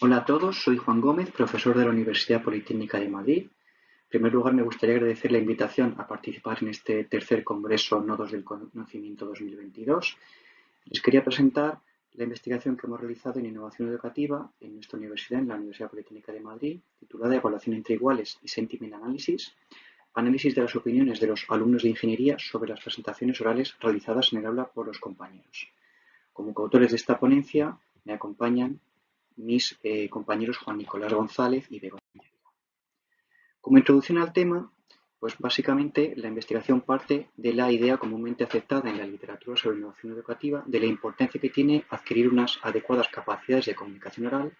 Hola a todos, soy Juan Gómez, profesor de la Universidad Politécnica de Madrid. En primer lugar, me gustaría agradecer la invitación a participar en este tercer Congreso Nodos del Conocimiento 2022. Les quería presentar la investigación que hemos realizado en innovación educativa en nuestra universidad, en la Universidad Politécnica de Madrid, titulada Evaluación entre iguales y Sentiment Analysis, análisis de las opiniones de los alumnos de ingeniería sobre las presentaciones orales realizadas en el aula por los compañeros. Como coautores de esta ponencia me acompañan mis compañeros Juan Nicolás González y Begoña. Como introducción al tema, pues básicamente la investigación parte de la idea comúnmente aceptada en la literatura sobre innovación educativa de la importancia que tiene adquirir unas adecuadas capacidades de comunicación oral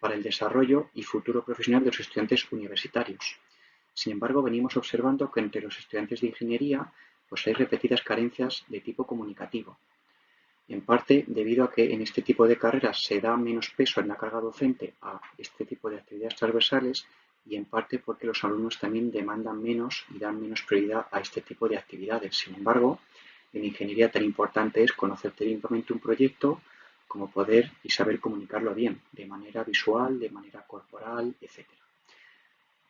para el desarrollo y futuro profesional de los estudiantes universitarios. Sin embargo, venimos observando que entre los estudiantes de ingeniería pues hay repetidas carencias de tipo comunicativo, en parte debido a que en este tipo de carreras se da menos peso en la carga docente a este tipo de actividades transversales y en parte porque los alumnos también demandan menos y dan menos prioridad a este tipo de actividades. Sin embargo, en ingeniería tan importante es conocer técnicamente un proyecto como poder y saber comunicarlo bien, de manera visual, de manera corporal, etc.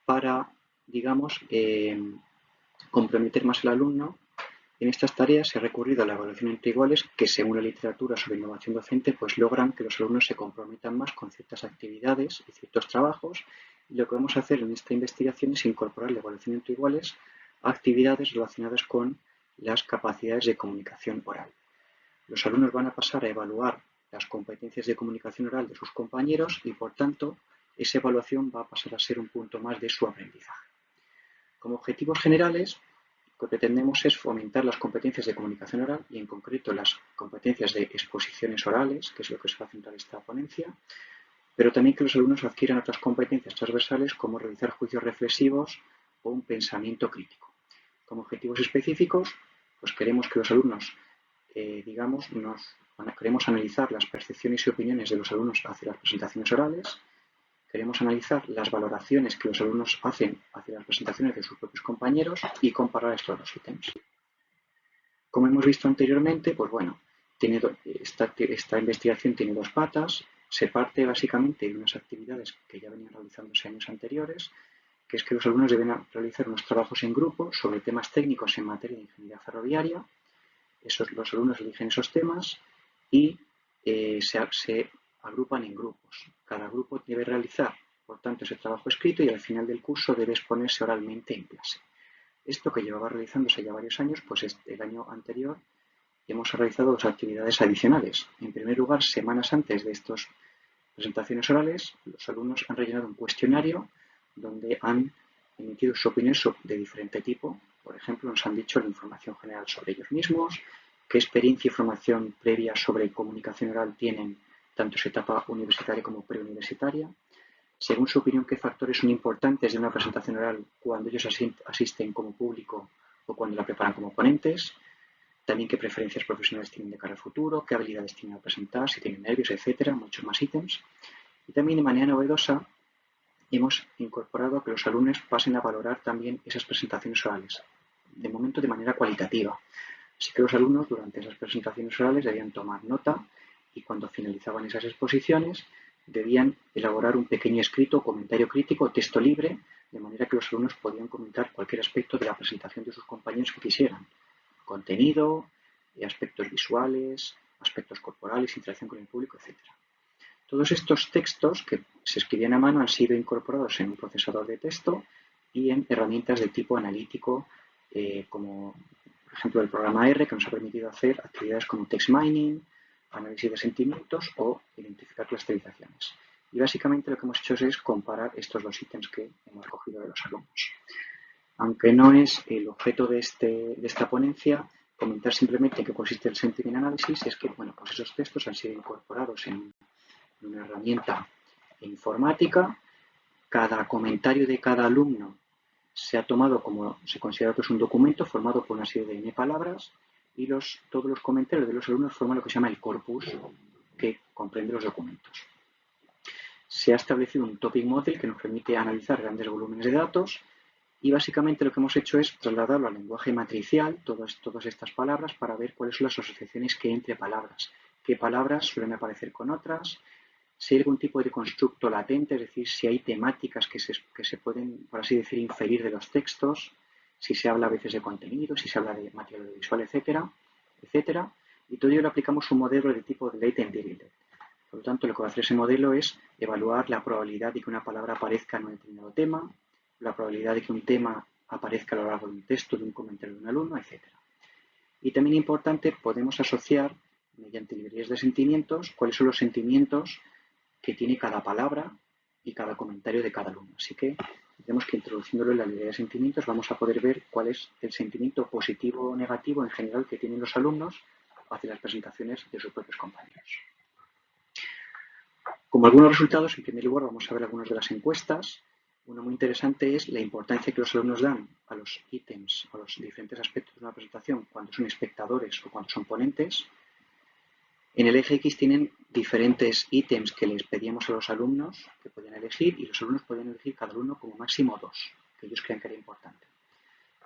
Para, digamos, comprometer más al alumno, en estas tareas se ha recurrido a la evaluación entre iguales que, según la literatura sobre innovación docente, pues logran que los alumnos se comprometan más con ciertas actividades y ciertos trabajos. Y lo que vamos a hacer en esta investigación es incorporar la evaluación entre iguales a actividades relacionadas con las capacidades de comunicación oral. Los alumnos van a pasar a evaluar las competencias de comunicación oral de sus compañeros y, por tanto, esa evaluación va a pasar a ser un punto más de su aprendizaje. Como objetivos generales, lo que pretendemos es fomentar las competencias de comunicación oral y en concreto las competencias de exposiciones orales, que es lo que se va a centrar esta ponencia, pero también que los alumnos adquieran otras competencias transversales como realizar juicios reflexivos o un pensamiento crítico. Como objetivos específicos, pues queremos que los alumnos, queremos analizar las percepciones y opiniones de los alumnos hacia las presentaciones orales. Queremos analizar las valoraciones que los alumnos hacen hacia las presentaciones de sus propios compañeros y comparar estos dos ítems. Como hemos visto anteriormente, pues bueno, esta investigación tiene dos patas. Se parte básicamente de unas actividades que ya venían realizándose años anteriores, que es que los alumnos deben realizar unos trabajos en grupo sobre temas técnicos en materia de ingeniería ferroviaria. Los alumnos eligen esos temas y se agrupan en grupos. Cada grupo debe realizar, por tanto, ese trabajo escrito y al final del curso debe exponerse oralmente en clase. Esto que llevaba realizándose ya varios años, pues el año anterior hemos realizado dos actividades adicionales. En primer lugar, semanas antes de estas presentaciones orales, los alumnos han rellenado un cuestionario donde han emitido sus opiniones de diferente tipo. Por ejemplo, nos han dicho la información general sobre ellos mismos, qué experiencia y formación previa sobre comunicación oral tienen tanto en su etapa universitaria como preuniversitaria, según su opinión, qué factores son importantes de una presentación oral cuando ellos asisten como público o cuando la preparan como ponentes, también qué preferencias profesionales tienen de cara al futuro, qué habilidades tienen al presentar, si tienen nervios, etcétera, muchos más ítems. Y también de manera novedosa hemos incorporado a que los alumnos pasen a valorar también esas presentaciones orales, de momento de manera cualitativa. Así que los alumnos durante esas presentaciones orales debían tomar nota y cuando finalizaban esas exposiciones debían elaborar un pequeño escrito o comentario crítico, texto libre, de manera que los alumnos podían comentar cualquier aspecto de la presentación de sus compañeros que quisieran. Contenido, aspectos visuales, aspectos corporales, interacción con el público, etc. Todos estos textos que se escribían a mano han sido incorporados en un procesador de texto y en herramientas de tipo analítico, como por ejemplo el programa R, que nos ha permitido hacer actividades como text mining, análisis de sentimientos o identificar clusterizaciones. Y básicamente lo que hemos hecho es comparar estos dos ítems que hemos recogido de los alumnos. Aunque no es el objeto de esta ponencia, comentar simplemente en qué consiste el sentiment analysis, es que bueno, pues esos textos han sido incorporados en una herramienta informática. Cada comentario de cada alumno se ha tomado como se considera que es un documento formado por una serie de N palabras y todos los comentarios de los alumnos forman lo que se llama el corpus que comprende los documentos. Se ha establecido un topic model que nos permite analizar grandes volúmenes de datos y básicamente lo que hemos hecho es trasladarlo al lenguaje matricial, todas estas palabras, para ver cuáles son las asociaciones que hay entre palabras, qué palabras suelen aparecer con otras, si hay algún tipo de constructo latente, es decir, si hay temáticas que se pueden, por así decir, inferir de los textos, si se habla a veces de contenido, si se habla de material audiovisual, etcétera, etcétera. Y todo ello le aplicamos un modelo de tipo de latent divided. Por lo tanto, lo que va a hacer ese modelo es evaluar la probabilidad de que una palabra aparezca en un determinado tema, la probabilidad de que un tema aparezca a lo largo de un texto, de un comentario de un alumno, etcétera. Y también importante, podemos asociar, mediante librerías de sentimientos, cuáles son los sentimientos que tiene cada palabra y cada comentario de cada alumno. Así que tenemos que introduciéndolo en la librería de sentimientos vamos a poder ver cuál es el sentimiento positivo o negativo en general que tienen los alumnos hacia las presentaciones de sus propios compañeros. Como algunos resultados, en primer lugar vamos a ver algunas de las encuestas. Una muy interesante es la importancia que los alumnos dan a los ítems, a los diferentes aspectos de una presentación cuando son espectadores o cuando son ponentes. En el eje X tienen diferentes ítems que les pedíamos a los alumnos que podían elegir y los alumnos podían elegir cada uno como máximo 2, que ellos crean que era importante.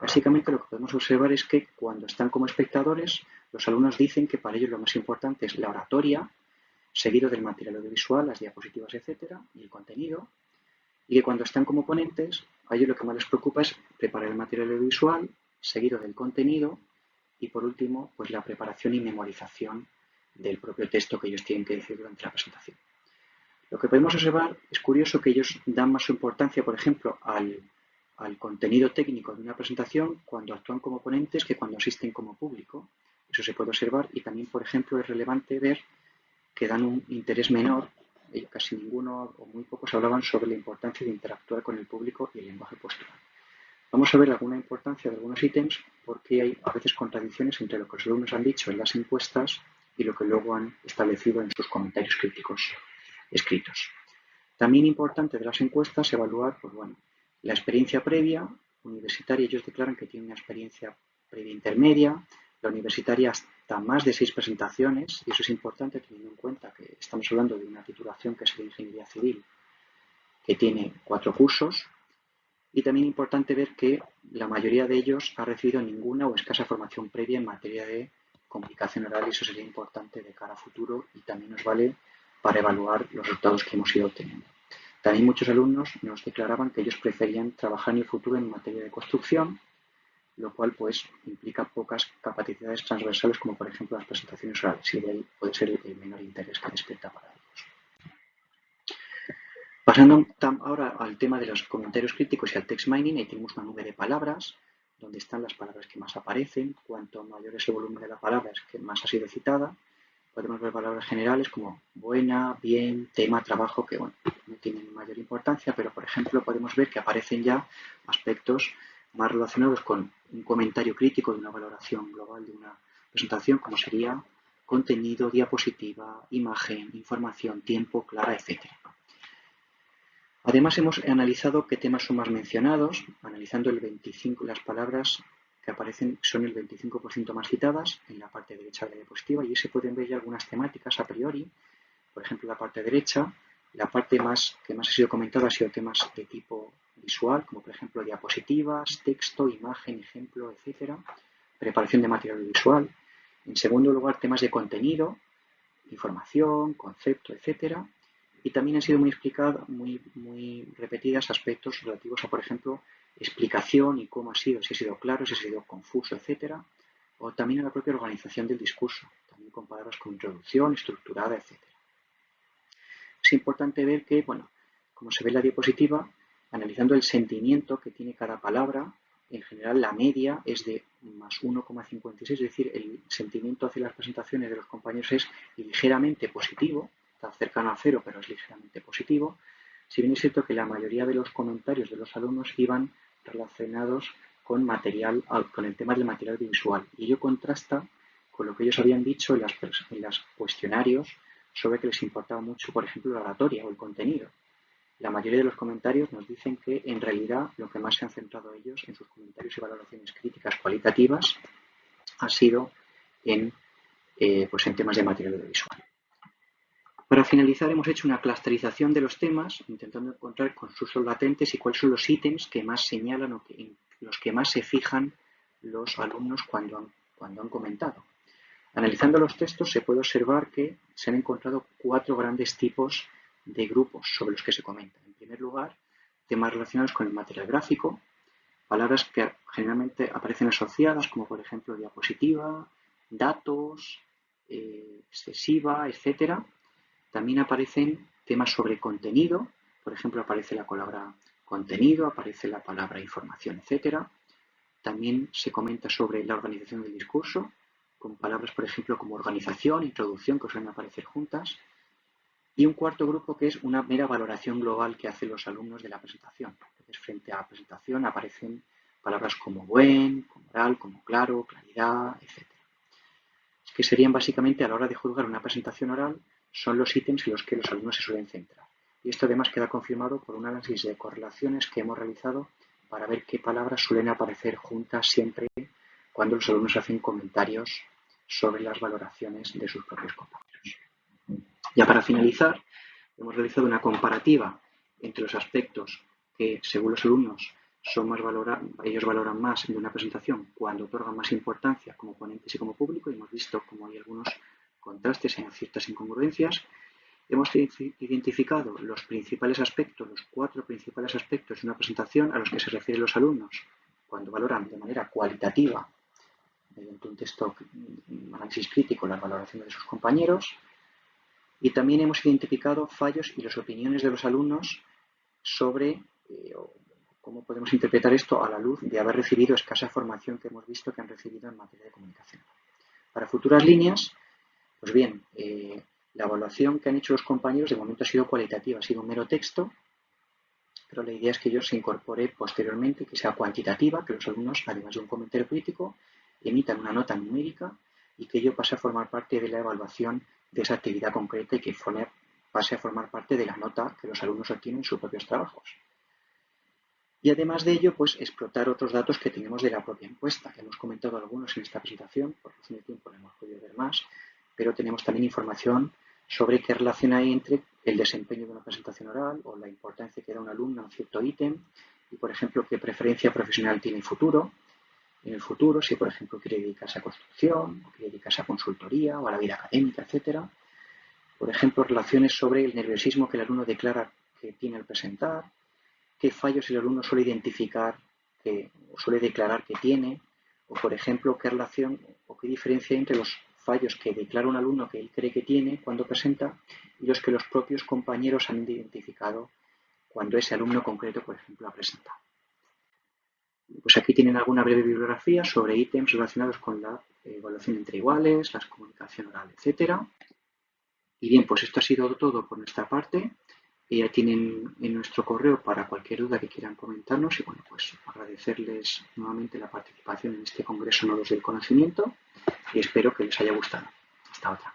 Básicamente lo que podemos observar es que cuando están como espectadores, los alumnos dicen que para ellos lo más importante es la oratoria, seguido del material audiovisual, las diapositivas, etcétera, y el contenido, y que cuando están como ponentes, a ellos lo que más les preocupa es preparar el material audiovisual, seguido del contenido, y por último, pues la preparación y memorización del propio texto que ellos tienen que decir durante la presentación. Lo que podemos observar es curioso que ellos dan más importancia, por ejemplo, al contenido técnico de una presentación cuando actúan como ponentes que cuando asisten como público. Eso se puede observar y también, por ejemplo, es relevante ver que dan un interés menor, casi ninguno o muy pocos hablaban sobre la importancia de interactuar con el público y el lenguaje postural. Vamos a ver alguna importancia de algunos ítems porque hay a veces contradicciones entre lo que los alumnos han dicho en las encuestas y lo que luego han establecido en sus comentarios críticos escritos. También importante de las encuestas evaluar pues bueno, la experiencia previa universitaria. Ellos declaran que tienen una experiencia previa intermedia, la universitaria hasta más de 6 presentaciones, y eso es importante teniendo en cuenta que estamos hablando de una titulación que es de Ingeniería Civil, que tiene 4 cursos, y también importante ver que la mayoría de ellos ha recibido ninguna o escasa formación previa en materia de comunicación oral y eso sería importante de cara a futuro y también nos vale para evaluar los resultados que hemos ido obteniendo. También muchos alumnos nos declaraban que ellos preferían trabajar en el futuro en materia de construcción, lo cual pues implica pocas capacidades transversales como por ejemplo las presentaciones orales y de ahí puede ser el menor interés que despierta para ellos. Pasando ahora al tema de los comentarios críticos y al text mining, ahí tenemos una nube de palabras, donde están las palabras que más aparecen. Cuanto mayor es el volumen de la palabra, es que más ha sido citada. Podemos ver palabras generales como buena, bien, tema, trabajo, que bueno, no tienen mayor importancia, pero por ejemplo podemos ver que aparecen ya aspectos más relacionados con un comentario crítico de una valoración global de una presentación, como sería contenido, diapositiva, imagen, información, tiempo, clara, etcétera. Además, hemos analizado qué temas son más mencionados, analizando las palabras que aparecen son el 25% más citadas en la parte derecha de la diapositiva y ahí se pueden ver ya algunas temáticas a priori. Por ejemplo, la parte derecha, la parte que más ha sido comentada ha sido temas de tipo visual, como por ejemplo diapositivas, texto, imagen, ejemplo, etcétera. Preparación de material visual. En segundo lugar, temas de contenido, información, concepto, etcétera. Y también han sido muy repetidas aspectos relativos a, por ejemplo, explicación y cómo ha sido, si ha sido claro, si ha sido confuso, etcétera. O también a la propia organización del discurso, también con palabras como introducción, estructurada, etcétera. Es importante ver que, bueno, como se ve en la diapositiva, analizando el sentimiento que tiene cada palabra, en general la media es de más 1,56, es decir, el sentimiento hacia las presentaciones de los compañeros es ligeramente positivo, está cercano a 0, pero es ligeramente positivo. Si bien es cierto que la mayoría de los comentarios de los alumnos iban relacionados con el tema del material visual. Y ello contrasta con lo que ellos habían dicho en los cuestionarios sobre que les importaba mucho, por ejemplo, la oratoria o el contenido. La mayoría de los comentarios nos dicen que en realidad lo que más se han centrado ellos en sus comentarios y valoraciones críticas cualitativas ha sido en temas de material audiovisual. Para finalizar, hemos hecho una clusterización de los temas, intentando encontrar consensos latentes y cuáles son los ítems que más señalan o los que más se fijan los alumnos cuando han comentado. Analizando los textos se puede observar que se han encontrado 4 grandes tipos de grupos sobre los que se comenta. En primer lugar, temas relacionados con el material gráfico, palabras que generalmente aparecen asociadas, como por ejemplo diapositiva, datos, excesiva, etc. También aparecen temas sobre contenido, por ejemplo, aparece la palabra contenido, aparece la palabra información, etc. También se comenta sobre la organización del discurso, con palabras, por ejemplo, como organización, introducción, que suelen aparecer juntas. Y un cuarto grupo que es una mera valoración global que hacen los alumnos de la presentación. Entonces, frente a la presentación aparecen palabras como buen, como oral, como claro, claridad, etc. Es que serían básicamente, a la hora de juzgar una presentación oral, son los ítems en los que los alumnos se suelen centrar. Y esto además queda confirmado por un análisis de correlaciones que hemos realizado para ver qué palabras suelen aparecer juntas siempre cuando los alumnos hacen comentarios sobre las valoraciones de sus propios compañeros. Ya para finalizar, hemos realizado una comparativa entre los aspectos que, según los alumnos, ellos valoran más en una presentación cuando otorgan más importancia como ponentes y como público, y hemos visto cómo hay algunos contrastes en ciertas incongruencias. Hemos identificado los principales aspectos, los 4 principales aspectos de una presentación a los que se refieren los alumnos cuando valoran de manera cualitativa, mediante un texto, un análisis crítico, las valoraciones de sus compañeros. Y también hemos identificado fallos y las opiniones de los alumnos sobre cómo podemos interpretar esto a la luz de haber recibido escasa formación que hemos visto que han recibido en materia de comunicación. Para futuras líneas, pues bien, la evaluación que han hecho los compañeros de momento ha sido cualitativa, ha sido un mero texto, pero la idea es que ello se incorpore posteriormente, que sea cuantitativa, que los alumnos, además de un comentario crítico, emitan una nota numérica y que ello pase a formar parte de la evaluación de esa actividad concreta y que pase a formar parte de la nota que los alumnos obtienen en sus propios trabajos. Y además de ello, pues explotar otros datos que tenemos de la propia encuesta. Hemos comentado algunos en esta presentación, por razón de tiempo no hemos podido ver más, pero tenemos también información sobre qué relación hay entre el desempeño de una presentación oral o la importancia que da un alumno a un cierto ítem y, por ejemplo, qué preferencia profesional tiene en el futuro, si, por ejemplo, quiere dedicarse a construcción, o quiere dedicarse a consultoría o a la vida académica, etc. Por ejemplo, relaciones sobre el nerviosismo que el alumno declara que tiene al presentar, qué fallos el alumno suele identificar o suele declarar que tiene, o, por ejemplo, qué relación o qué diferencia hay entre los fallos que declara un alumno que él cree que tiene cuando presenta y los que los propios compañeros han identificado cuando ese alumno concreto, por ejemplo, ha presentado. Pues aquí tienen alguna breve bibliografía sobre ítems relacionados con la evaluación entre iguales, la comunicación oral, etc. Y bien, pues esto ha sido todo por nuestra parte. Ya tienen en nuestro correo para cualquier duda que quieran comentarnos y bueno, pues agradecerles nuevamente la participación en este Congreso Nodos del Conocimiento y espero que les haya gustado. Hasta otra.